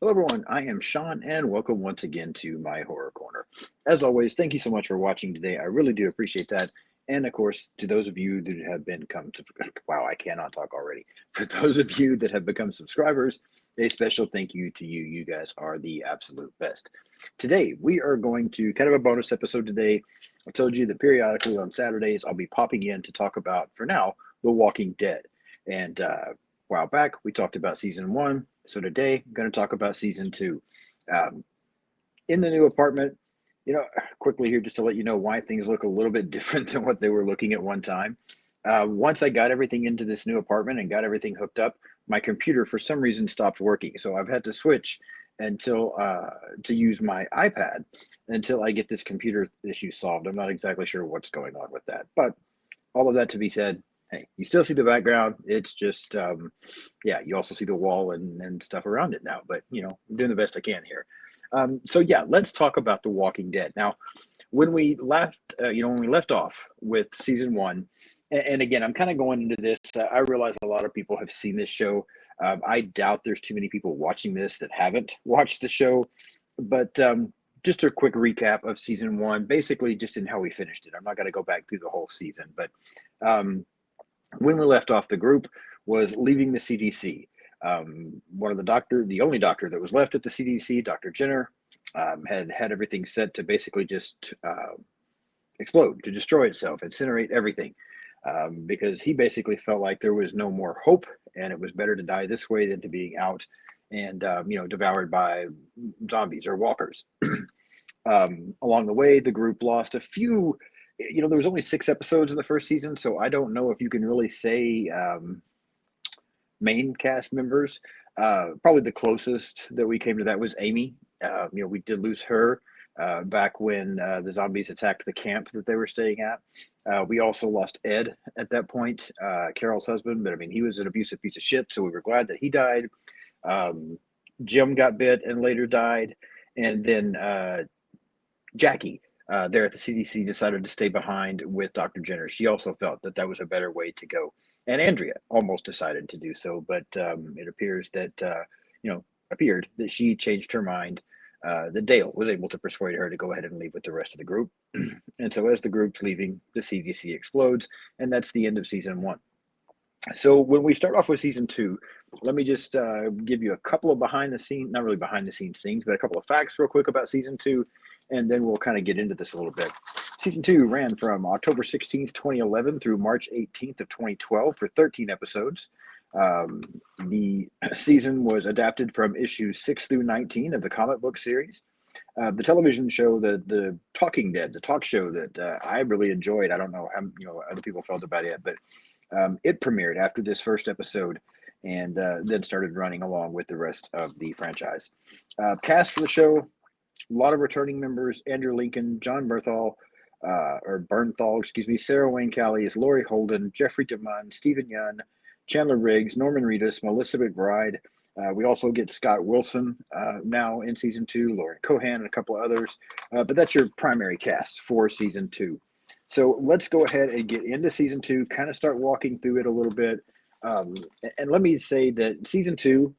Hello, everyone. I am Sean, and welcome once again to my Horror Corner. As always, thank you so much for watching today. I really do appreciate that. And of course, to those of you that have been come to wow, I cannot talk already. For those of you that have become subscribers, a special thank you to you. You guys are the absolute best. Today, we are going to kind of a bonus episode today. I told you that periodically on Saturdays, I'll be popping in to talk about, for now, The Walking Dead. And a while back, we talked about season one. So today, I'm going to talk about season two. Um, in the new apartment, quickly here, just to let you know why things look a little bit different than what they were looking at one time. Once I got everything into this new apartment and got everything hooked up, my computer for some reason stopped working. So I've had to switch until to use my iPad until I get this computer issue solved. I'm not exactly sure what's going on with that, but all of that to be said, hey, you still see the background. It's just, yeah, you also see the wall and stuff around it now. But, I'm doing the best I can here. So, yeah, let's talk about The Walking Dead. Now, when we left, when we left off with season one, and again, I'm kind of going into this. I realize a lot of people have seen this show. I doubt there's too many people watching this that haven't watched the show. But just a quick recap of season one, basically just in how we finished it. I'm not going to go back through the whole season, but um, when we left off, the group was leaving the CDC. One of the only doctor that was left at the CDC, Dr. Jenner, had everything set to basically just explode, to destroy itself, incinerate everything, because he basically felt like there was no more hope, and it was better to die this way than to being out and devoured by zombies or walkers. Along the way, the group lost a few. There was only 6 episodes in the first season, so I don't know if you can really say main cast members. Probably the closest that we came to that was Amy. We did lose her back when the zombies attacked the camp that they were staying at. We also lost Ed at that point, Carol's husband, but I mean, he was an abusive piece of shit, so we were glad that he died. Jim got bit and later died, and then Jackie there at the CDC decided to stay behind with Dr. Jenner. She also felt that that was a better way to go. And Andrea almost decided to do so, but it appears that, appeared that she changed her mind, that Dale was able to persuade her to go ahead and leave with the rest of the group. And so as the group's leaving, the CDC explodes, and that's the end of season one. So when we start off with season two, let me just give you a couple of behind the scenes, not really behind the scenes things, but a couple of facts real quick about season two, and then we'll kind of get into this a little bit. Season two ran from October 16th, 2011 through March 18th of 2012 for 13 episodes. The season was adapted from issues 6 through 19 of the comic book series. The television show, the Talking Dead, the talk show that I really enjoyed. I don't know how other people felt about it, but it premiered after this first episode, and then started running along with the rest of the franchise. Cast for the show: a lot of returning members: Andrew Lincoln, John Bernthal, excuse me, Sarah Wayne Callie is Laurie Holden, Jeffrey DeMunn, Stephen Yun, Chandler Riggs, Norman Reedus, Melissa McBride. We also get Scott Wilson now in season two, Lauren Cohan, and a couple of others. But that's your primary cast for season two. So let's go ahead and get into season two, kind of start walking through it a little bit. And let me say that season two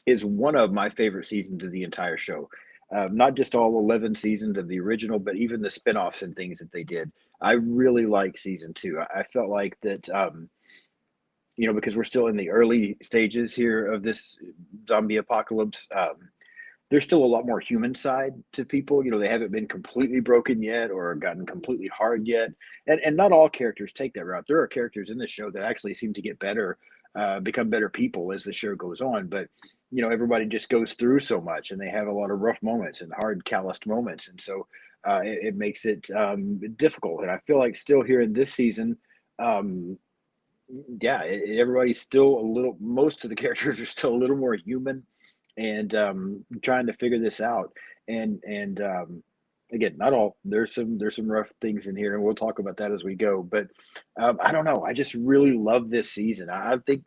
is one of my favorite seasons of the entire show. Not just all 11 seasons of the original, but even the spinoffs and things that they did. I really like season two. I felt like that, because we're still in the early stages here of this zombie apocalypse. There's still a lot more human side to people. They haven't been completely broken yet or gotten completely hard yet. And not all characters take that route. There are characters in the show that actually seem to get better, become better people as the show goes on. But, everybody just goes through so much, and they have a lot of rough moments and hard, calloused moments. And so it makes it difficult. And I feel like still here in this season, yeah, everybody's still most of the characters are still a little more human, and trying to figure this out. And again, not all. There's some rough things in here, and we'll talk about that as we go. But I don't know. I just really love this season. I think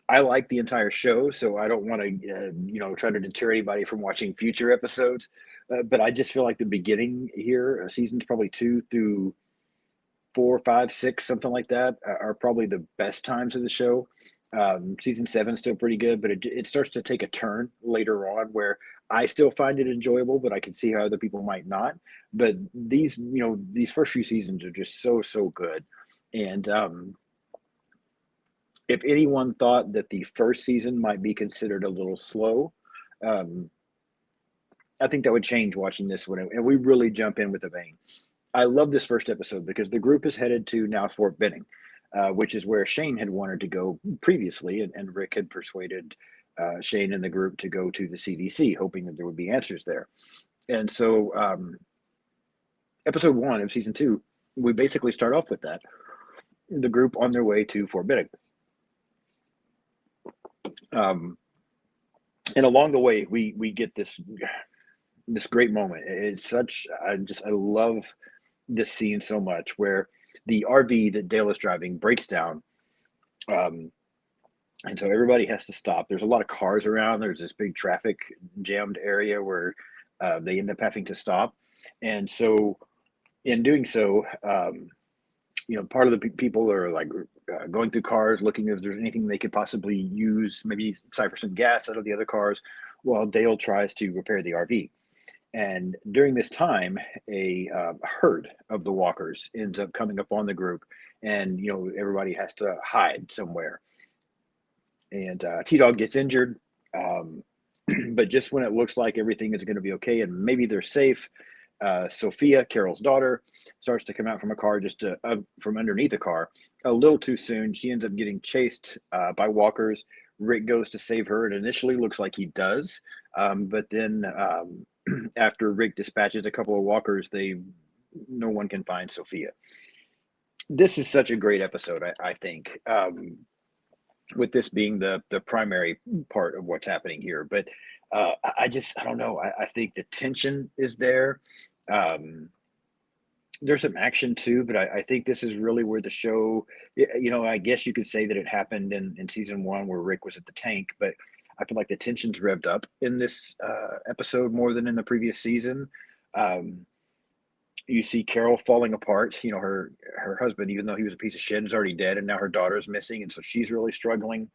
I like the entire show, so I don't want to try to deter anybody from watching future episodes. But I just feel like the beginning here, seasons probably 2 through 4, 5, 6, something like that, are probably the best times of the show. Season 7 is still pretty good, but it starts to take a turn later on where I still find it enjoyable, but I can see how other people might not. But these first few seasons are just so good. And if anyone thought that the first season might be considered a little slow, um, I think that would change watching this one, and we really jump in with a bang. I love this first episode because the group is headed to now Fort Benning, which is where Shane had wanted to go previously, and Rick had persuaded Shane and the group to go to the CDC, hoping that there would be answers there. And so, episode 1 of season 2, we basically start off with that, the group on their way to Fort Benning. And along the way, we get this great moment. It's such I love this scene so much where the RV that Dale is driving breaks down. And so everybody has to stop. There's a lot of cars around. There's this big traffic jammed area where they end up having to stop. And so in doing so, part of the people are like going through cars, looking if there's anything they could possibly use, maybe siphon some gas out of the other cars, while Dale tries to repair the RV. And during this time, a herd of the walkers ends up coming up on the group, and everybody has to hide somewhere. And T-Dog gets injured, but just when it looks like everything is going to be okay and maybe they're safe, Sophia, Carol's daughter, starts to come out from a car, just from underneath a car, a little too soon. She ends up getting chased by walkers. Rick goes to save her, and initially looks like he does, but then after Rick dispatches a couple of walkers, no one can find Sophia. This is such a great episode, I think, with this being the primary part of what's happening here. But I don't know. I think the tension is there. There's some action too, but I think this is really where the show, I guess you could say that it happened in season 1 where Rick was at the tank, but I feel like the tension's revved up in this episode more than in the previous season. You see Carol falling apart. Her husband, even though he was a piece of shit, is already dead, and now her daughter's missing, and so she's really struggling.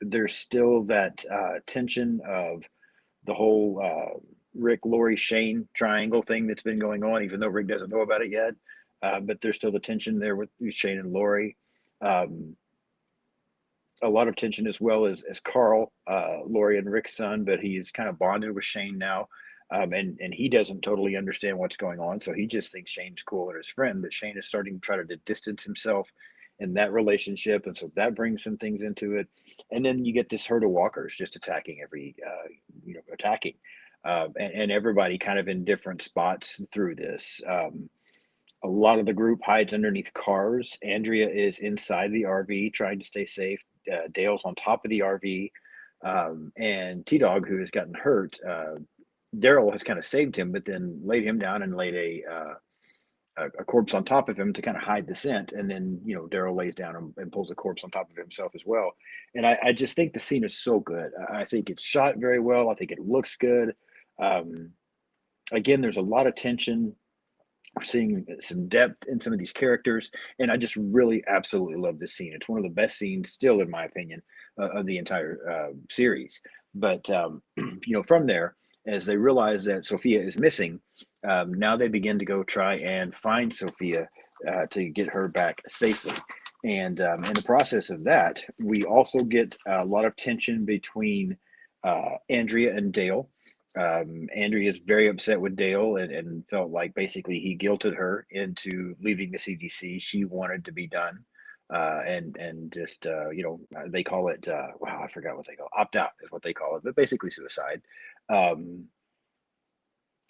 There's still that tension of the whole Rick, Lori, Shane triangle thing that's been going on, even though Rick doesn't know about it yet. But there's still the tension there with Shane and Lori. A lot of tension as well as Carl, Lori and Rick's son, but he's kind of bonded with Shane now. And he doesn't totally understand what's going on. So he just thinks Shane's cool and his friend, but Shane is starting to try to distance himself in that relationship. And so that brings some things into it. And then you get this herd of walkers just attacking attacking. And everybody kind of in different spots through this. A lot of the group hides underneath cars. Andrea is inside the RV trying to stay safe. Dale's on top of the RV. And T-Dog, who has gotten hurt, Daryl has kind of saved him, but then laid him down and laid a corpse on top of him to kind of hide the scent. And then, Daryl lays down and pulls a corpse on top of himself as well. And I just think the scene is so good. I think it's shot very well. I think it looks good. Again, there's a lot of tension. We're seeing some depth in some of these characters, and I just really absolutely love this scene. It's one of the best scenes still, in my opinion, of the entire series. But, from there, as they realize that Sophia is missing, now they begin to go try and find Sophia to get her back safely. And in the process of that, we also get a lot of tension between Andrea and Dale. Andrea is very upset with Dale and felt like basically he guilted her into leaving the CDC. She wanted to be done. And just, they call it, I forgot what they call it. Opt out is what they call it, but basically suicide. And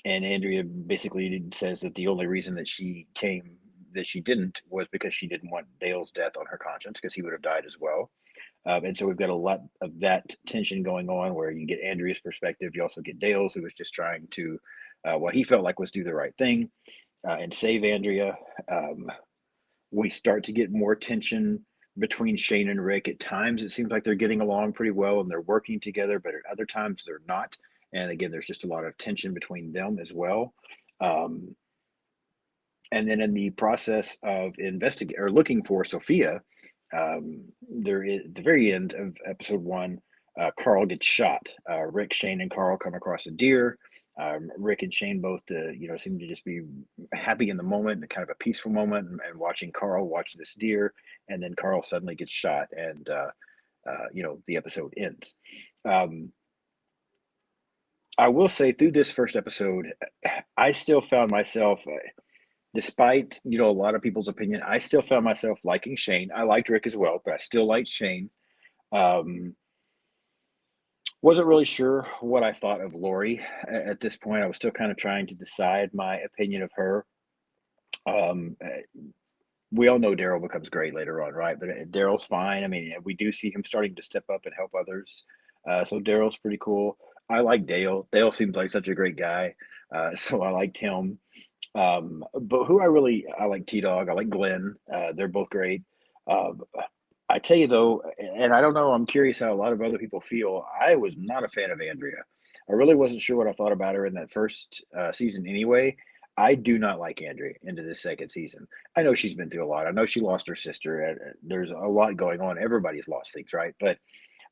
Andrea basically says that the only reason that she didn't was because she didn't want Dale's death on her conscience, because he would have died as well. And so we've got a lot of that tension going on where you get Andrea's perspective. You also get Dale's, who was just trying to, what he felt like was do the right thing and save Andrea. We start to get more tension between Shane and Rick. At times, it seems like they're getting along pretty well and they're working together, but at other times they're not. And again, there's just a lot of tension between them as well. And then in the process of investigating or looking for Sophia, There is at the very end of episode one, Carl gets shot. Rick, Shane, and Carl come across a deer. Rick and Shane both, seem to just be happy in the moment, and kind of a peaceful moment, and watching Carl watch this deer, and then Carl suddenly gets shot, and the episode ends. Um, I will say through this first episode, I still found myself, despite a lot of people's opinion, I still found myself liking Shane. I liked Rick as well, but I still liked Shane. Um, wasn't really sure what I thought of Lori at this point. I was still kind of trying to decide my opinion of her. Um, uh, we all know Daryl becomes great later on, right? But Daryl's fine. I mean, we do see him starting to step up and help others. So Daryl's pretty cool. I like Dale. Dale seems like such a great guy. So I liked him. But I like T Dog. I like Glenn. They're both great. Uh, I tell you though, and I don't know, I'm curious how a lot of other people feel. I was not a fan of Andrea. I really wasn't sure what I thought about her in that first season anyway. I do not like Andrea into this second season. I know she's been through a lot. I know she lost her sister. There's a lot going on. Everybody's lost things, right? But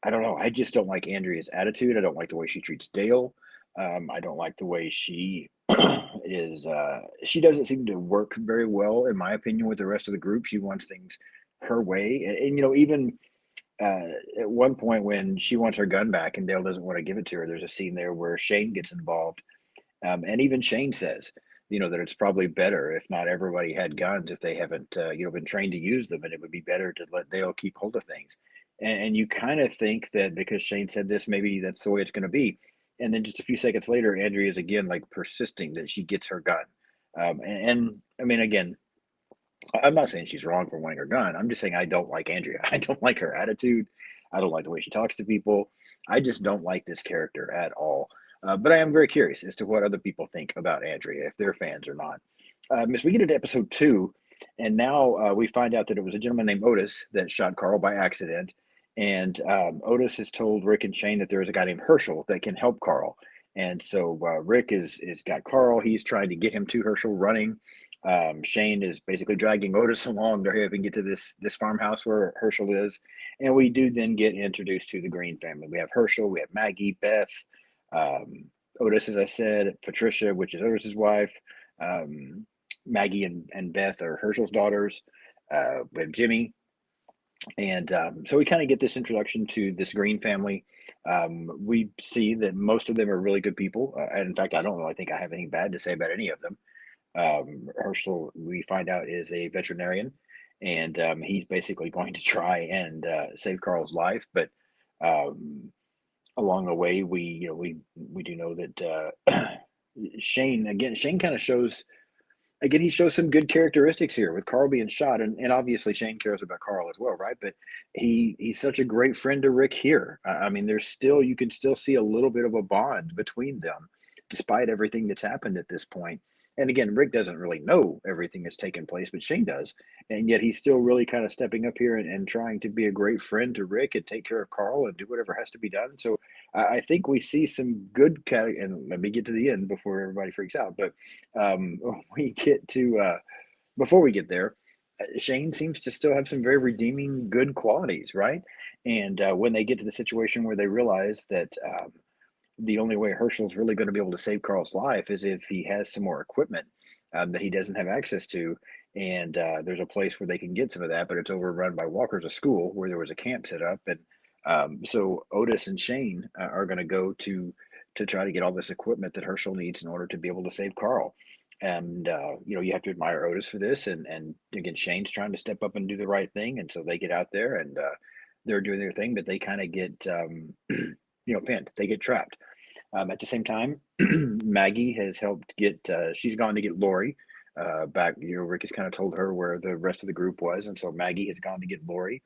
I don't know. I just don't like Andrea's attitude. I don't like the way she treats Dale. I don't like the way she is. She doesn't seem to work very well, in my opinion, with the rest of the group. She wants things her way, and even uh, at one point when she wants her gun back and Dale doesn't want to give it to her, there's a scene there where Shane gets involved, and even Shane says, that it's probably better if not everybody had guns if they haven't, been trained to use them, and it would be better to let Dale keep hold of things. And you kind of think that because Shane said this, maybe that's the way it's going to be. And then just a few seconds later, Andrea is again like persisting that she gets her gun. And I mean, again, I'm not saying she's wrong for wanting her gun. I'm just saying I don't like Andrea. I don't like her attitude. I don't like the way she talks to people. I just don't like this character at all. But I am very curious as to what other people think about Andrea, if they're fans or not. As we get into episode two, and now we find out that it was a gentleman named Otis that shot Carl by accident. And Otis has told Rick and Shane that there is a guy named Herschel that can help Carl. And so Rick is got Carl. He's trying to get him to Herschel running. Shane is basically dragging Otis along to hurry up and get to this farmhouse where Herschel is, and we do then get introduced to the Green family. We have Herschel, we have Maggie, Beth, um, Otis, as I said, Patricia, which is Otis's wife. Um, Maggie and Beth are Herschel's daughters. We have Jimmy, and so we kind of get this introduction to this Green family. We see that most of them are really good people, and in fact, I don't really think I have anything bad to say about any of them. Herschel, we find out, is a veterinarian, and he's basically going to try and save Carl's life. But um, along the way, we do know that Shane kind of shows again. He shows some good characteristics here with Carl being shot, and obviously Shane cares about Carl as well, right? But he's such a great friend to Rick here. I mean, there's still you can still see a little bit of a bond between them, despite everything that's happened at this point. And again, Rick doesn't really know everything that's taken place, but Shane does, and yet he's still really kind of stepping up here and trying to be a great friend to Rick and take care of Carl and do whatever has to be done. So I think we see some good and let me get to the end before everybody freaks out. But we get to before we get there, Shane seems to still have some very redeeming good qualities, right? And when they get to the situation where they realize that the only way Herschel's really going to be able to save Carl's life is if he has some more equipment that he doesn't have access to. And there's a place where they can get some of that, but it's overrun by Walker's a school where there was a camp set up. And so Otis and Shane are going to go to try to get all this equipment that Herschel needs in order to be able to save Carl. And you have to admire Otis for this, and again, Shane's trying to step up and do the right thing, and so they get out there and they're doing their thing, but they kind of get pinned. They get trapped. At the same time, Maggie has helped get. She's gone to get Lori back. Rick has kind of told her where the rest of the group was, and so Maggie has gone to get Lori.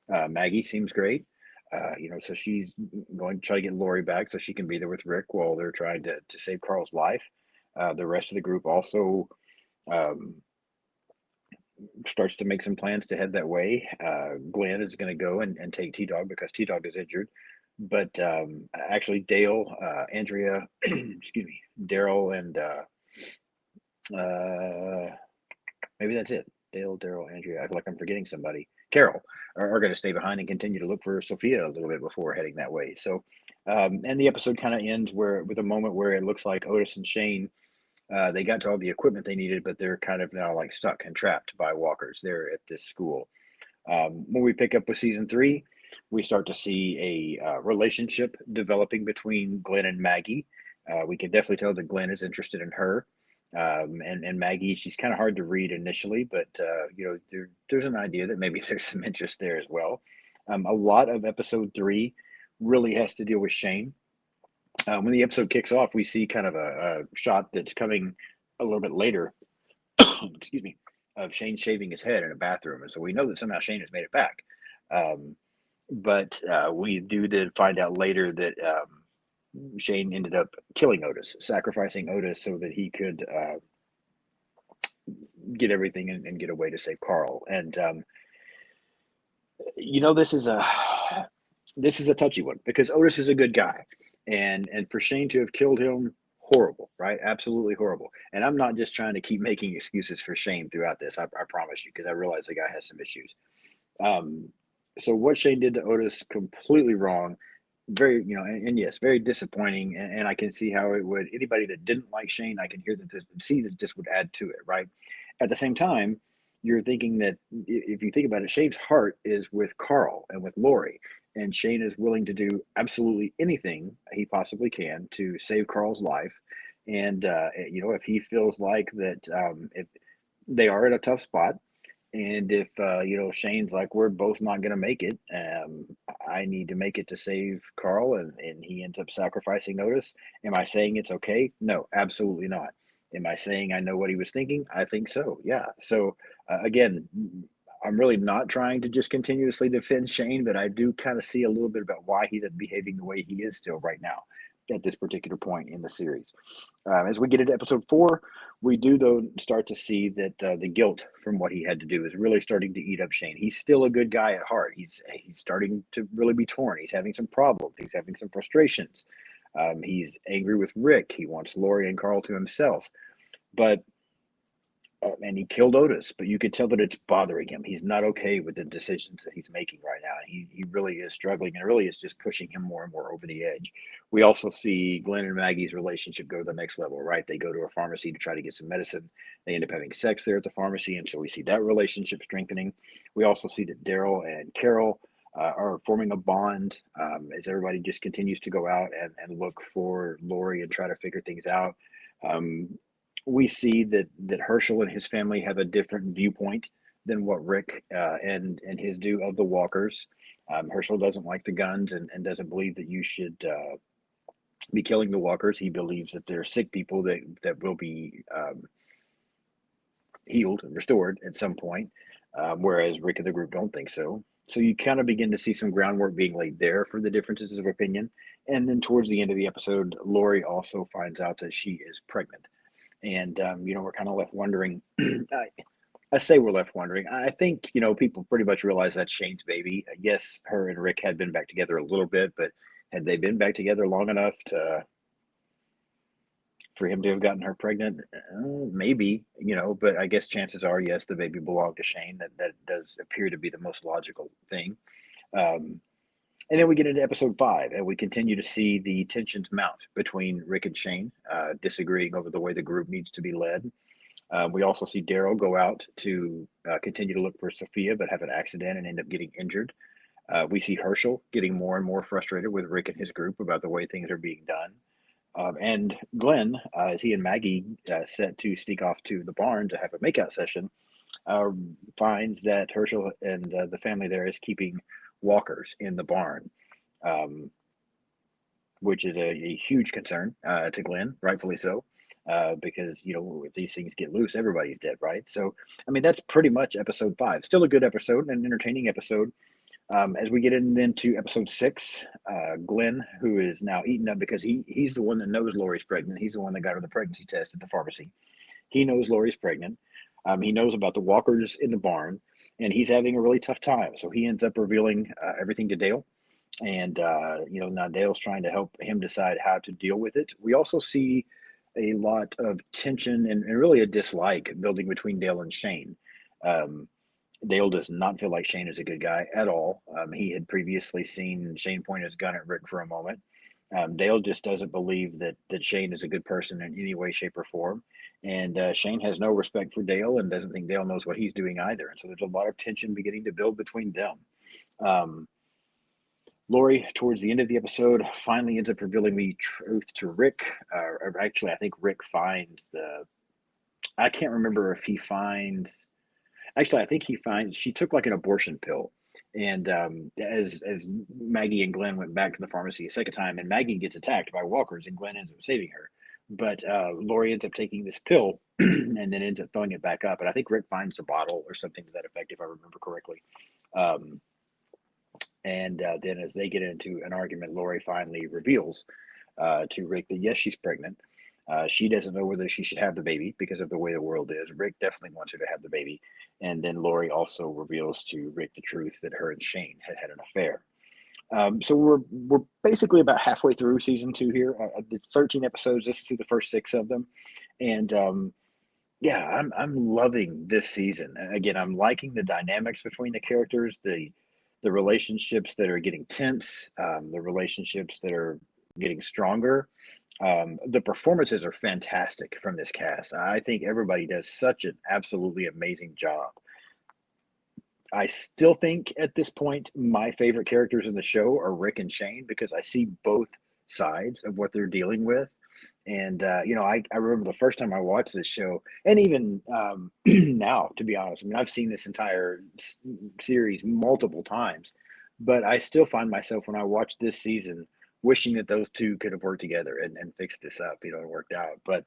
Maggie seems great. So she's going to try to get Lori back so she can be there with Rick while they're trying to save Carl's life. The rest of the group also um, starts to make some plans to head that way. Glenn is going to go and take T Dog because T Dog is injured. But actually, Dale, Andrea, excuse me, Daryl, and maybe that's it. Dale, Daryl, Andrea. I feel like I'm forgetting somebody. Carol are going to stay behind and continue to look for Sophia a little bit before heading that way. So, and the episode kind of ends with a moment where it looks like Otis and Shane, they got to all the equipment they needed, but they're kind of now like stuck and trapped by walkers there at this school. When we pick up with season 3, we start to see a relationship developing between Glenn and Maggie. We can definitely tell that Glenn is interested in her. And Maggie, she's kind of hard to read initially, but there's an idea that maybe there's some interest there as well. A lot of episode 3 really has to deal with Shane. When the episode kicks off, we see kind of a shot that's coming a little bit later, excuse me, of Shane shaving his head in a bathroom. And so we know that somehow Shane has made it back. But we do then find out later that Shane ended up killing Otis, sacrificing Otis so that he could get everything and get away to save Carl. And this is a touchy one because Otis is a good guy, and for Shane to have killed him, horrible, right? Absolutely horrible. And I'm not just trying to keep making excuses for Shane throughout this. I promise you, because I realize the guy has some issues. So what Shane did to Otis, completely wrong. Very, and yes, very disappointing. And I can see how it would, anybody that didn't like Shane, I can see that this would add to it, right? At the same time, you're thinking that if you think about it, Shane's heart is with Carl and with Lori, and Shane is willing to do absolutely anything he possibly can to save Carl's life. And if he feels like that, if they are in a tough spot, and if Shane's like, we're both not going to make it, I need to make it to save Carl, and he ends up sacrificing Otis. Am I saying it's okay? No, absolutely not. Am I saying I know what he was thinking? I think so. Yeah. So again, I'm really not trying to just continuously defend Shane, but I do kind of see a little bit about why he's behaving the way he is still right now at this particular point in the series. As we get into episode 4, we do though start to see that the guilt from what he had to do is really starting to eat up Shane. He's still a good guy at heart. He's starting to really be torn. He's having some problems. He's having some frustrations. He's angry with Rick. He wants Lori and Carl to himself, but and he killed Otis, but you could tell that it's bothering him. He's not okay with the decisions that he's making right now. He really is struggling, and it really is just pushing him more and more over the edge. We also see Glenn and Maggie's relationship go to the next level, right? They go to a pharmacy to try to get some medicine. They end up having sex there at the pharmacy, and so we see that relationship strengthening. We also see that Daryl and Carol are forming a bond as everybody just continues to go out and look for Lori and try to figure things out. We see that Herschel and his family have a different viewpoint than what Rick and his do of the walkers. Herschel doesn't like the guns and doesn't believe that you should be killing the walkers. He believes that they're sick people that will be healed and restored at some point, whereas Rick and the group don't think so. So you kind of begin to see some groundwork being laid there for the differences of opinion. And then towards the end of the episode, Lori also finds out that she is pregnant. And, we're kind of left wondering. I say we're left wondering. I think, people pretty much realize that's Shane's baby. Yes, her and Rick had been back together a little bit, but had they been back together long enough for him to have gotten her pregnant? Maybe, but I guess chances are, yes, the baby belonged to Shane. That does appear to be the most logical thing. And then we get into episode 5, and we continue to see the tensions mount between Rick and Shane, disagreeing over the way the group needs to be led. We also see Daryl go out to continue to look for Sophia, but have an accident and end up getting injured. We see Herschel getting more and more frustrated with Rick and his group about the way things are being done. And Glenn, as he and Maggie set to sneak off to the barn to have a makeout session, finds that Herschel and the family there is keeping walkers in the barn, which is a huge concern to Glenn, rightfully so, because if these things get loose, everybody's dead, right? So that's pretty much episode 5. Still a good episode, an entertaining episode. As we get into episode 6, Glenn, who is now eaten up because he's the one that knows Lori's pregnant. He's the one that got her the pregnancy test at the pharmacy. He knows Lori's pregnant. He knows about the walkers in the barn, and he's having a really tough time. So he ends up revealing everything to Dale. And, now Dale's trying to help him decide how to deal with it. We also see a lot of tension and really a dislike building between Dale and Shane. Dale does not feel like Shane is a good guy at all. He had previously seen Shane point his gun at Rick for a moment. Dale just doesn't believe that Shane is a good person in any way, shape, or form. And Shane has no respect for Dale and doesn't think Dale knows what he's doing either. And so there's a lot of tension beginning to build between them. Um, Lori, towards the end of the episode, finally ends up revealing the truth to Rick. Or actually, I think Rick finds the. I can't remember if he finds. Actually, I think he finds she took like an abortion pill, and as Maggie and Glenn went back to the pharmacy a second time, and Maggie gets attacked by walkers, and Glenn ends up saving her. But Lori ends up taking this pill and then ends up throwing it back up. And I think Rick finds the bottle or something to that effect, if I remember correctly. Um, and then as they get into an argument, Lori finally reveals to Rick that yes, she's pregnant. She doesn't know whether she should have the baby because of the way the world is. Rick definitely wants her to have the baby. And then Lori also reveals to Rick the truth that her and Shane had had an affair. So we're basically about halfway through season 2 here. The 13 episodes. This is through the first 6 of them, and yeah, I'm loving this season. Again, I'm liking the dynamics between the characters, the relationships that are getting tense, the relationships that are getting stronger. The performances are fantastic from this cast. I think everybody does such an absolutely amazing job. I still think at this point my favorite characters in the show are Rick and Shane because I see both sides of what they're dealing with. And I remember the first time I watched this show, and even now, to be honest, I mean, I've seen this entire series multiple times, but I still find myself when I watch this season wishing that those two could have worked together and fixed this up, and worked out. But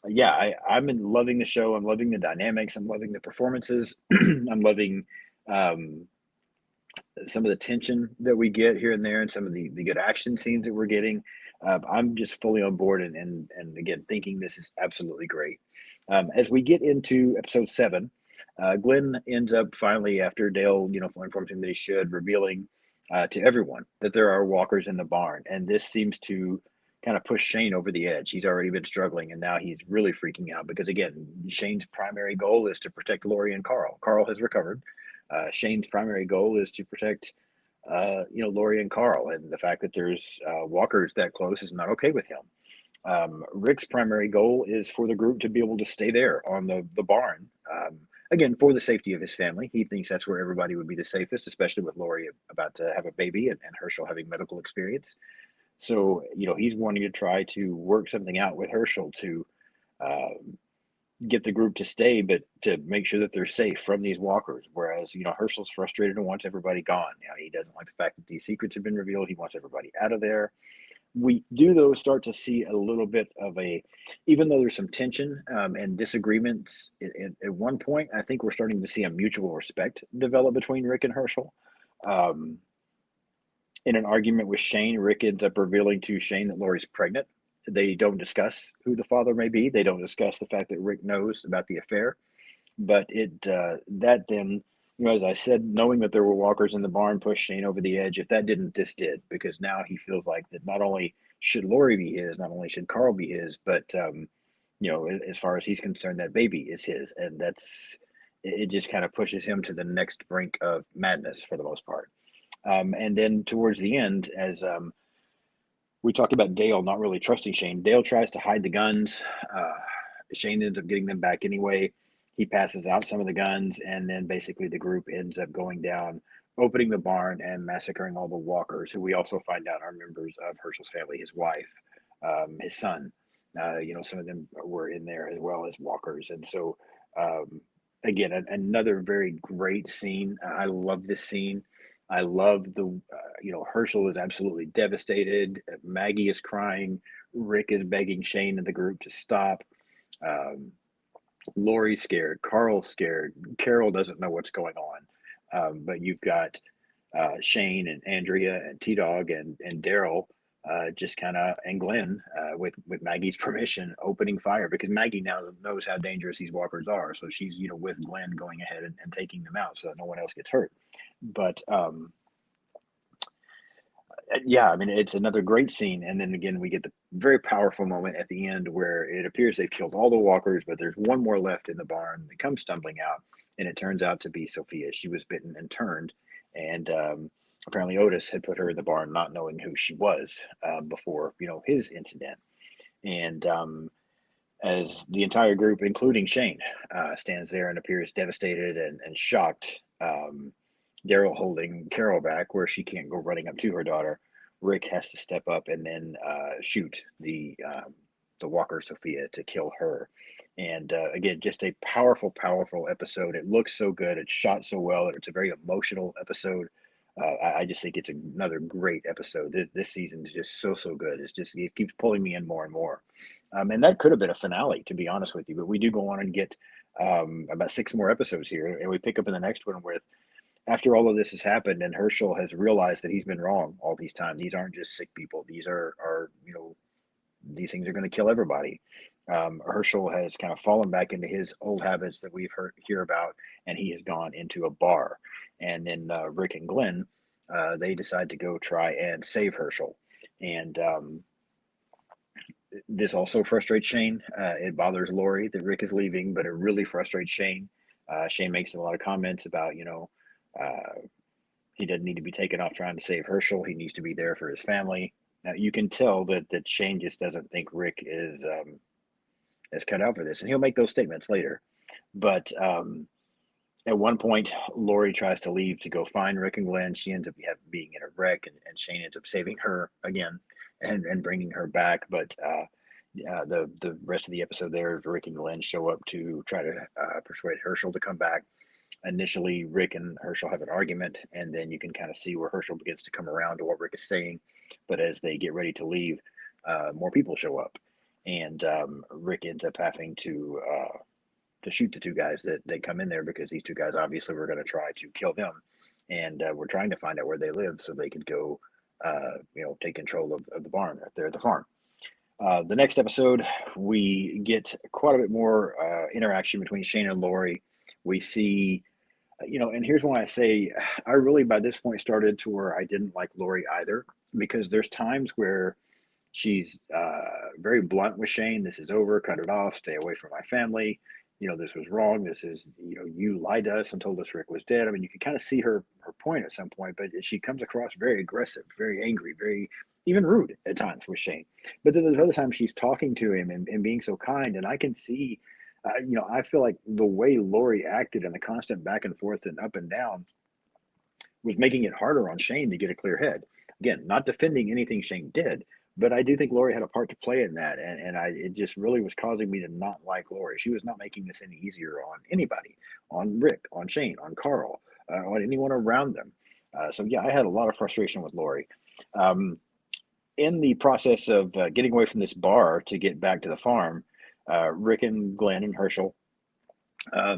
yeah, I'm loving the show. I'm loving the dynamics. I'm loving the performances. I'm loving um, some of the tension that we get here and there, and some of the good action scenes that we're getting. I'm just fully on board, and again thinking this is absolutely great. As we get into episode 7, Glenn ends up finally, after Dale, informs him that he should, revealing to everyone that there are walkers in the barn, and this seems to kind of push Shane over the edge. He's already been struggling, and now he's really freaking out because again, Shane's primary goal is to protect Lori and Carl. Carl has recovered. Shane's primary goal is to protect, Lori and Carl, and the fact that there's walkers that close is not okay with him. Rick's primary goal is for the group to be able to stay there on the barn. Again, for the safety of his family. He thinks that's where everybody would be the safest, especially with Lori about to have a baby and Herschel having medical experience. So, he's wanting to try to work something out with Herschel to um, get the group to stay, but to make sure that they're safe from these walkers. Whereas, Herschel's frustrated and wants everybody gone. He doesn't like the fact that these secrets have been revealed. He wants everybody out of there. We do, though, start to see a little bit of even though there's some tension and disagreements at one point, I think we're starting to see a mutual respect develop between Rick and Herschel. Um, in an argument with Shane, Rick ends up revealing to Shane that Lori's pregnant. They don't discuss who the father may be. They don't discuss the fact that Rick knows about the affair. But that then, as I said, knowing that there were walkers in the barn pushed Shane over the edge. If that didn't, this did, because now he feels like that not only should Lori be his, not only should Carl be his, but as far as he's concerned, that baby is his, and it just kind of pushes him to the next brink of madness for the most part. And then towards the end, as we talked about Dale not really trusting Shane, Dale tries to hide the guns. Uh, Shane ends up getting them back anyway. He passes out some of the guns, and then basically the group ends up going down, opening the barn, and massacring all the walkers, who we also find out are members of Herschel's family, his wife, his son. Some of them were in there as well as walkers. And so, again, another very great scene. I love this scene. I love Herschel is absolutely devastated. Maggie is crying. Rick is begging Shane and the group to stop. Um, Lori's scared. Carl's scared. Carol doesn't know what's going on. But you've got Shane and Andrea and T Dog and Daryl just kind of, and Glenn with Maggie's permission opening fire because Maggie now knows how dangerous these walkers are. So she's with Glenn going ahead and taking them out so that no one else gets hurt. But Yeah, I mean, it's another great scene, and then again, we get the very powerful moment at the end where it appears they've killed all the walkers, but there's one more left in the barn. They come stumbling out, and it turns out to be Sophia. She was bitten and turned, and apparently Otis had put her in the barn, not knowing who she was before his incident. And as the entire group, including Shane, stands there and appears devastated and shocked. Daryl holding Carol back where she can't go running up to her daughter. Rick has to step up and then shoot the walker Sophia to kill her. And again, just a powerful, powerful episode. It looks so good. It's shot so well. It's a very emotional episode. I just think it's another great episode. This season is just so good. It keeps pulling me in more and more. And that could have been a finale, to be honest with you. But we do go on and get about 6 more episodes here, and we pick up in the next one with after all of this has happened and Herschel has realized that he's been wrong all these times. These aren't just sick people. These are these things are going to kill everybody. Herschel has kind of fallen back into his old habits that we've hear about, and he has gone into a bar. And then Rick and Glenn, they decide to go try and save Herschel. And this also frustrates Shane. It bothers Lori that Rick is leaving, but it really frustrates Shane. Shane makes a lot of comments about, uh, he doesn't need to be taken off trying to save Herschel. He needs to be there for his family. You can tell that Shane just doesn't think Rick is cut out for this, and he'll make those statements later. But at one point, Lori tries to leave to go find Rick and Glenn. She ends up being in a wreck, and Shane ends up saving her again and bringing her back. But the rest of the episode there, Rick and Glenn show up to try to persuade Herschel to come back. Initially, Rick and Herschel have an argument, and then you can kind of see where Herschel begins to come around to what Rick is saying. But as they get ready to leave, more people show up, and Rick ends up having to shoot the 2 guys that come in there because these 2 guys obviously were going to try to kill them, and we're trying to find out where they live so they could go, take control of the barn right there at the farm. The next episode, we get quite a bit more interaction between Shane and Lori. We see, and here's why I say I really by this point started to where I didn't like Lori either, because there's times where she's very blunt with Shane. This is over, cut it off, stay away from my family. This was wrong. This is, you lied to us and told us Rick was dead. I mean, you can kind of see her point at some point, but she comes across very aggressive, very angry, very even rude at times with Shane. But then there's other times she's talking to him and being so kind. And I can see, I feel like the way Lori acted and the constant back and forth and up and down was making it harder on Shane to get a clear head. Again, not defending anything Shane did, but I do think Lori had a part to play in that, and it just really was causing me to not like Lori. She was not making this any easier on anybody, on Rick, on Shane, on Carl, on anyone around them. So yeah, I had a lot of frustration with Lori. In the process of getting away from this bar to get back to the farm, Rick and Glenn and Herschel,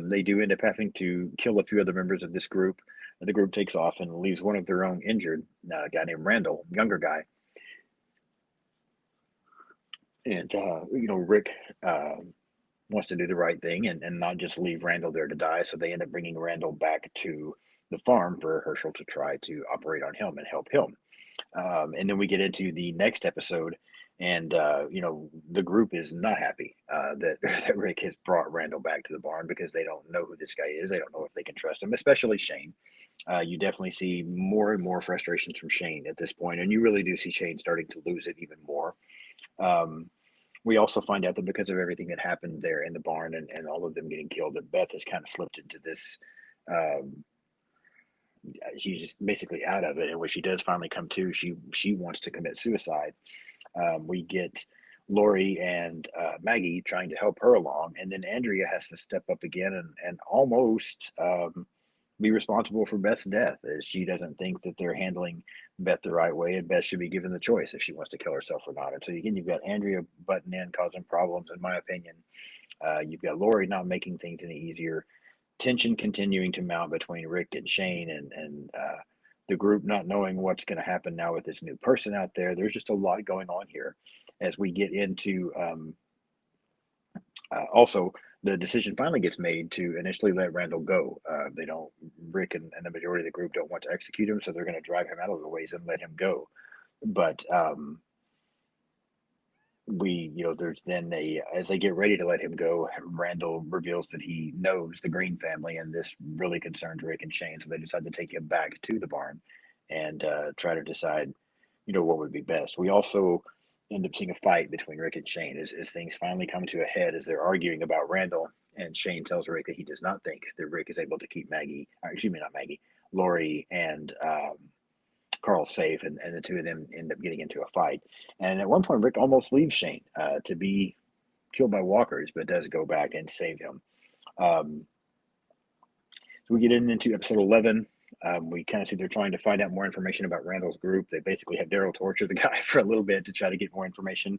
they do end up having to kill a few other members of this group. The group takes off and leaves one of their own injured, a guy named Randall, younger guy. And Rick wants to do the right thing and not just leave Randall there to die. So they end up bringing Randall back to the farm for Herschel to try to operate on him and help him. And then we get into the next episode, and the group is not happy that that Rick has brought Randall back to the barn because they don't know who this guy is. They don't know if they can trust him, especially Shane. You definitely see more and more frustrations from Shane at this point, and you really do see Shane starting to lose it even more. We also find out that because of everything that happened there in the barn and all of them getting killed, that Beth has kind of slipped into this. Um, she's just basically out of it, and when she does finally come to, she wants to commit suicide. We get Lori and Maggie trying to help her along, and then Andrea has to step up again and almost be responsible for Beth's death, as she doesn't think that they're handling Beth the right way, and Beth should be given the choice if she wants to kill herself or not. And so again, you've got Andrea butting in, causing problems, in my opinion. You've got Lori not making things any easier. Tension continuing to mount between Rick and Shane, and the group not knowing what's going to happen now with this new person out there. There's just a lot going on here as we get into also, the decision finally gets made to initially let Randall go. They don't, Rick and the majority of the group don't want to execute him, so they're going to drive him out of the ways and let him go. but there's then as they get ready to let him go, Randall reveals that he knows the Green family, and this really concerns Rick and Shane. So they decide to take him back to the barn and try to decide, what would be best. We also end up seeing a fight between Rick and Shane as things finally come to a head as they're arguing about Randall. And Shane tells Rick that he does not think that Rick is able to keep Maggie, or excuse me, not Maggie, Lori and Carl safe, and the two of them end up getting into a fight. And at one point, Rick almost leaves Shane to be killed by walkers, but does go back and save him. Um, so we get into episode 11. We kind of see they're trying to find out more information about Randall's group. They basically have Daryl torture the guy for a little bit to try to get more information.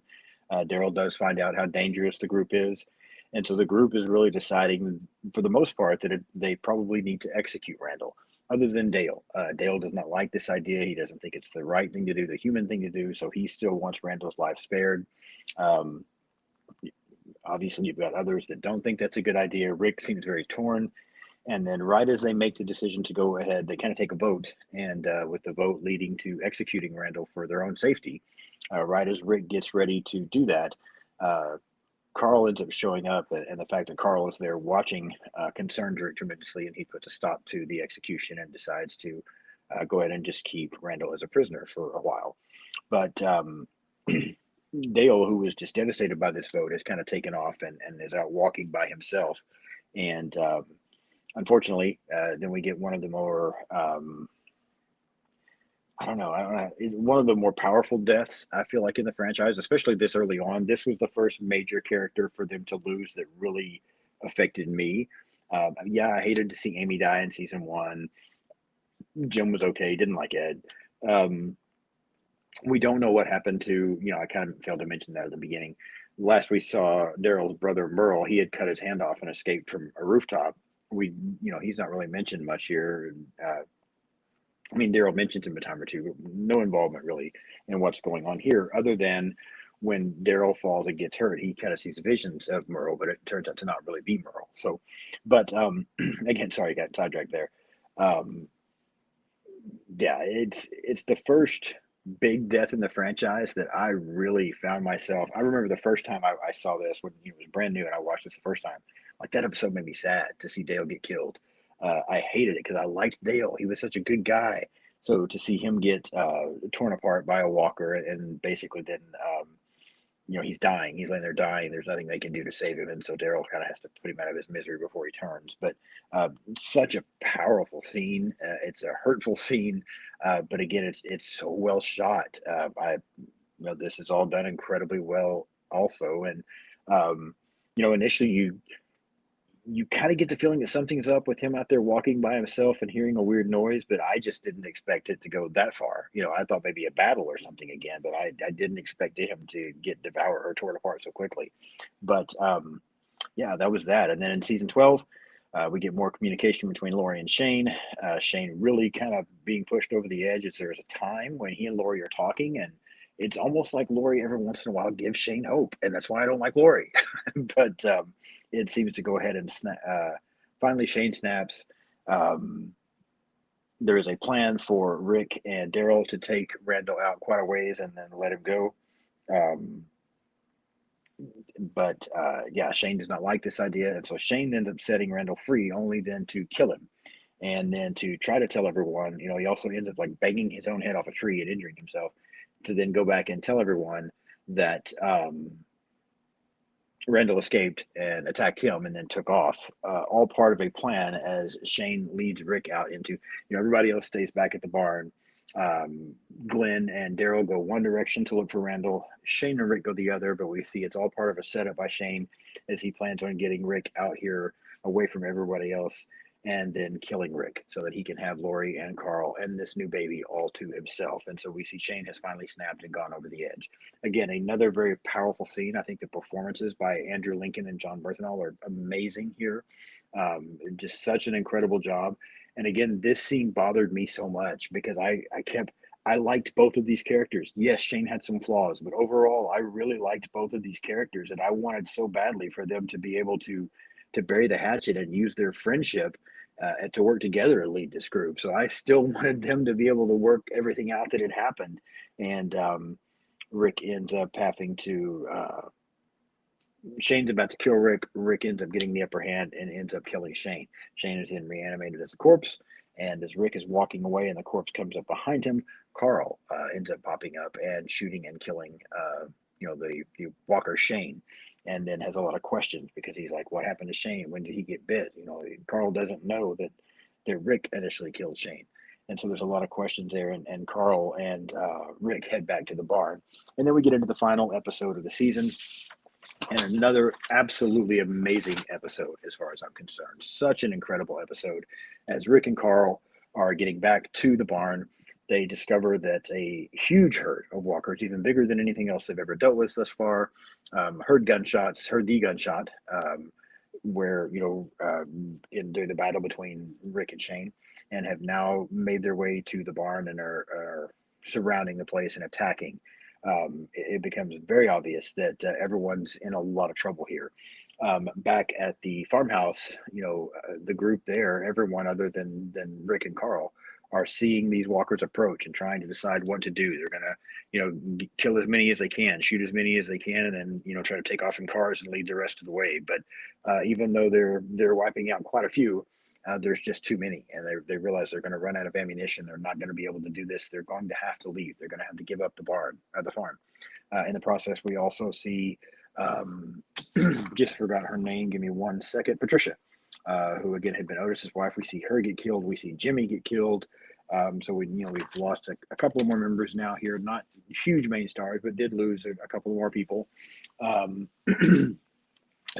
Daryl does find out how dangerous the group is. And so the group is really deciding, for the most part, that they probably need to execute Randall, other than Dale. Dale does not like this idea. He doesn't think it's the right thing to do, the human thing to do. So he still wants Randall's life spared. Um, Obviously, you've got others that don't think that's a good idea. Rick seems very torn. And then, right as they make the decision to go ahead, they kind of take a vote. And with the vote leading to executing Randall for their own safety, right as Rick gets ready to do that, uh, Carl ends up showing up, and the fact that Carl is there watching concerns Rick tremendously, and he puts a stop to the execution and decides to go ahead and just keep Randall as a prisoner for a while. But Dale, who was just devastated by this vote, has kind of taken off and is out walking by himself. And unfortunately, then we get one of the more I don't know. One of the more powerful deaths, I feel like, in the franchise, especially this early on. This was the first major character for them to lose that really affected me. Yeah, I hated to see Amy die in season one. Jim was okay, didn't like Ed. Um, we don't know what happened to, I kind of failed to mention that at the beginning. Last we saw Daryl's brother Merle, he had cut his hand off and escaped from a rooftop. He's not really mentioned much here. I mean, Daryl mentions him a time or two, but no involvement really in what's going on here, other than when Daryl falls and gets hurt, he kind of sees visions of Merle, but it turns out to not really be Merle. So, but again, sorry, got sidetracked there. Um, yeah, it's the first big death in the franchise that I really found myself. I remember the first time I saw this when it was brand new and I watched this the first time. Like that episode made me sad to see Dale get killed. I hated it because I liked Dale. He was such a good guy. So to see him get torn apart by a walker and basically then he's dying. He's laying there dying. There's nothing they can do to save him, and so Daryl kind of has to put him out of his misery before he turns. But such a powerful scene. It's a hurtful scene, but again, it's so well shot. This is all done incredibly well, also, and initially you kind of get the feeling that something's up with him out there walking by himself and hearing a weird noise, but I just didn't expect it to go that far. I thought maybe a battle or something again, but I didn't expect him to get devoured or torn apart so quickly. But yeah, that was that. And then in season 12, we get more communication between Lori and Shane. Shane really kind of being pushed over the edge as there's a time when he and Lori are talking, and it's almost like Lori every once in a while gives Shane hope, and that's why I don't like Lori. But it seems to go ahead and finally Shane snaps. Um, there is a plan for Rick and Daryl to take Randall out quite a ways and then let him go. Um, but yeah, Shane does not like this idea, and so Shane ends up setting Randall free, only then to kill him, and then to try to tell everyone. He also ends up like banging his own head off a tree and injuring himself, to then go back and tell everyone that Randall escaped and attacked him and then took off, all part of a plan as Shane leads Rick out into, everybody else stays back at the barn. Glenn and Daryl go one direction to look for Randall. Shane and Rick go the other, but we see it's all part of a setup by Shane as he plans on getting Rick out here away from everybody else and then killing Rick so that he can have Lori and Carl and this new baby all to himself. And so we see Shane has finally snapped and gone over the edge. Again, another very powerful scene. I think the performances by Andrew Lincoln and John Bernthal are amazing here. Just such an incredible job. And again, this scene bothered me so much because I liked both of these characters. Yes, Shane had some flaws, but overall, I really liked both of these characters, and I wanted so badly for them to be able to bury the hatchet and use their friendship to work together to lead this group. So I still wanted them to be able to work everything out that had happened. And Rick ends up having to. Shane's about to kill Rick. Rick ends up getting the upper hand and ends up killing Shane. Shane is then reanimated as a corpse. And as Rick is walking away and the corpse comes up behind him, Carl ends up popping up and shooting and killing, the walker Shane. And then has a lot of questions because he's like, "What happened to Shane? When did he get bit?" Carl doesn't know that Rick initially killed Shane. And so there's a lot of questions there. And Carl and Rick head back to the barn. And then we get into the final episode of the season, and another absolutely amazing episode as far as I'm concerned. Such an incredible episode. As Rick and Carl are getting back to the barn, they discover that a huge herd of walkers, even bigger than anything else they've ever dealt with thus far, heard the gunshot, where, during the battle between Rick and Shane, and have now made their way to the barn and are surrounding the place and attacking. It becomes very obvious that everyone's in a lot of trouble here. Back at the farmhouse, the group there, everyone other than Rick and Carl, are seeing these walkers approach and trying to decide what to do. They're gonna, kill as many as they can, shoot as many as they can, and then try to take off in cars and lead the rest of the way. But even though they're wiping out quite a few, there's just too many, and they realize they're going to run out of ammunition. They're not going to be able to do this. They're going to have to leave. They're going to have to give up the farm. In the process, we also see, just forgot her name. Give me 1 second. Patricia, who again had been Otis's wife. We see her get killed. We see Jimmy get killed. So we've lost a couple of more members now here. Not huge main stars, but did lose a couple more people.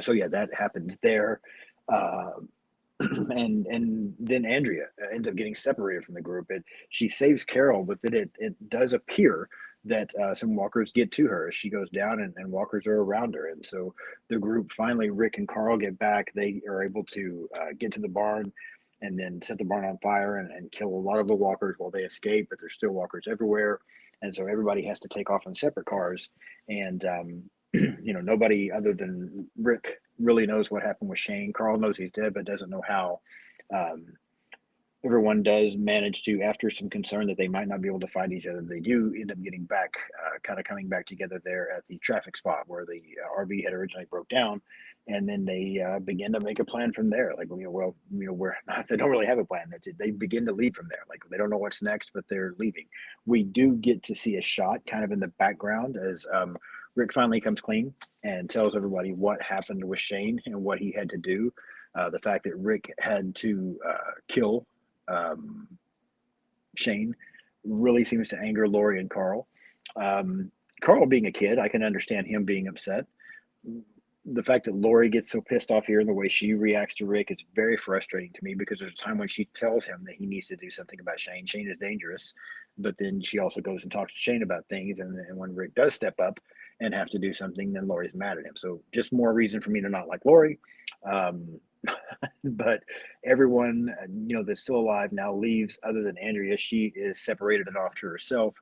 So yeah, that happens there. And then Andrea ends up getting separated from the group. She saves Carol, but then it does appear that some walkers get to her as she goes down, and walkers are around her. And so the group finally, Rick and Carl, get back. They are able to get to the barn and then set the barn on fire and kill a lot of the walkers while they escape, but there's still walkers everywhere. And so everybody has to take off in separate cars. And nobody other than Rick really knows what happened with Shane. Carl knows he's dead, but doesn't know how. Everyone does manage to, after some concern that they might not be able to find each other, they do end up getting back, kind of coming back together there at the traffic spot where the RV had originally broke down. And then they begin to make a plan from there. Like, we're not, they don't really have a plan. They begin to leave from there. Like, they don't know what's next, but they're leaving. We do get to see a shot kind of in the background as Rick finally comes clean and tells everybody what happened with Shane and what he had to do. The fact that Rick had to kill Shane really seems to anger Lori and Carl. Carl being a kid, I can understand him being upset. The fact that Lori gets so pissed off here and the way she reacts to Rick is very frustrating to me, because there's a time when she tells him that he needs to do something about Shane. Shane is dangerous, but then she also goes and talks to Shane about things. And when Rick does step up and have to do something, then Lori's mad at him. So just more reason for me to not like Lori. But everyone, that's still alive now leaves, other than Andrea. She is separated and off to herself.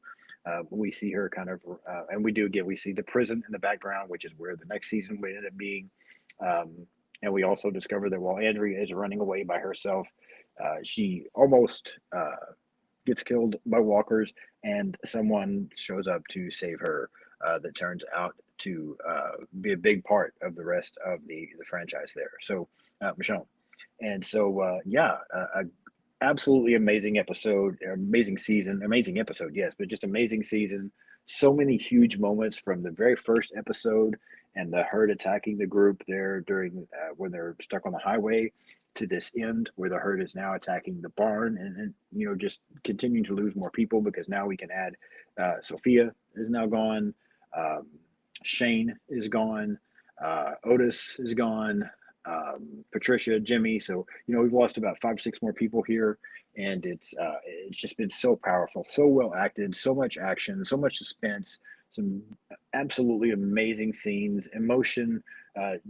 We see her kind of, and we see the prison in the background, which is where the next season would end up being. And we also discover that while Andrea is running away by herself, she almost gets killed by walkers, and someone shows up to save her. That turns out to be a big part of the rest of the franchise there. So Michonne. And so a absolutely amazing episode, amazing season, amazing episode, yes, but just amazing season. So many huge moments from the very first episode and the herd attacking the group there during when they're stuck on the highway, to this end where the herd is now attacking the barn, and just continuing to lose more people, because now we can add Sophia is now gone, Shane is gone, Otis is gone, Patricia, Jimmy. So we've lost about 5 or 6 more people here, and it's just been so powerful, so well acted, so much action, so much suspense, some absolutely amazing scenes, emotion. I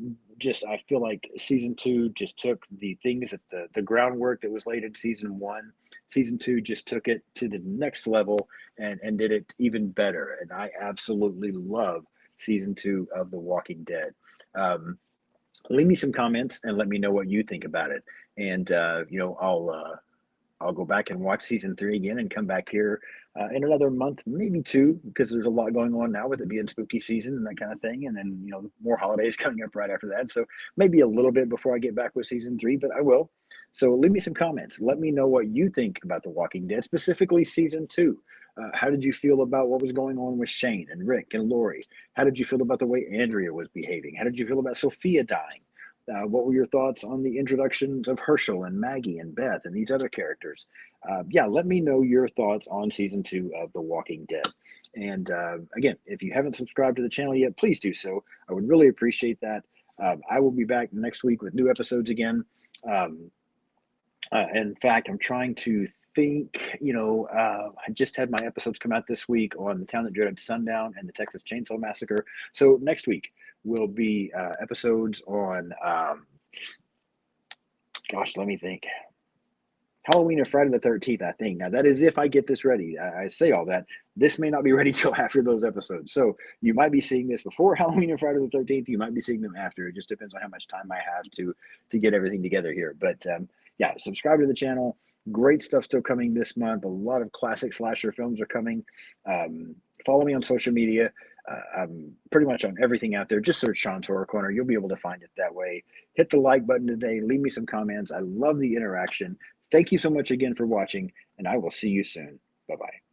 feel like season 2 just took the things that the groundwork that was laid in season 1. Season 2 just took it to the next level and did it even better. And I absolutely love season 2 of The Walking Dead. leave me some comments and let me know what you think about it. And I'll go back and watch season three again and come back here in another month, maybe two, because there's a lot going on now with it being spooky season and that kind of thing. And then, more holidays coming up right after that. So maybe a little bit before I get back with season three, but I will. So leave me some comments. Let me know what you think about The Walking Dead, specifically season two. How did you feel about what was going on with Shane and Rick and Lori? How did you feel about the way Andrea was behaving? How did you feel about Sophia dying? What were your thoughts on the introductions of Herschel and Maggie and Beth and these other characters? Yeah, let me know your thoughts on season two of The Walking Dead. And again, if you haven't subscribed to the channel yet, please do so. I would really appreciate that. I will be back next week with new episodes again. In fact, I'm trying to think, I just had my episodes come out this week on The Town That Dreaded Sundown and the Texas Chainsaw Massacre. So next week will be episodes on, let me think. Halloween or Friday the 13th, I think. Now, that is if I get this ready. I say all that. This may not be ready till after those episodes. So you might be seeing this before Halloween or Friday the 13th. You might be seeing them after. It just depends on how much time I have to get everything together here. But yeah, subscribe to the channel. Great stuff still coming this month. A lot of classic slasher films are coming. Follow me on social media. I'm pretty much on everything out there. Just search Sean's Horror Corner. You'll be able to find it that way. Hit the like button today. Leave me some comments. I love the interaction. Thank you so much again for watching, and I will see you soon. Bye-bye.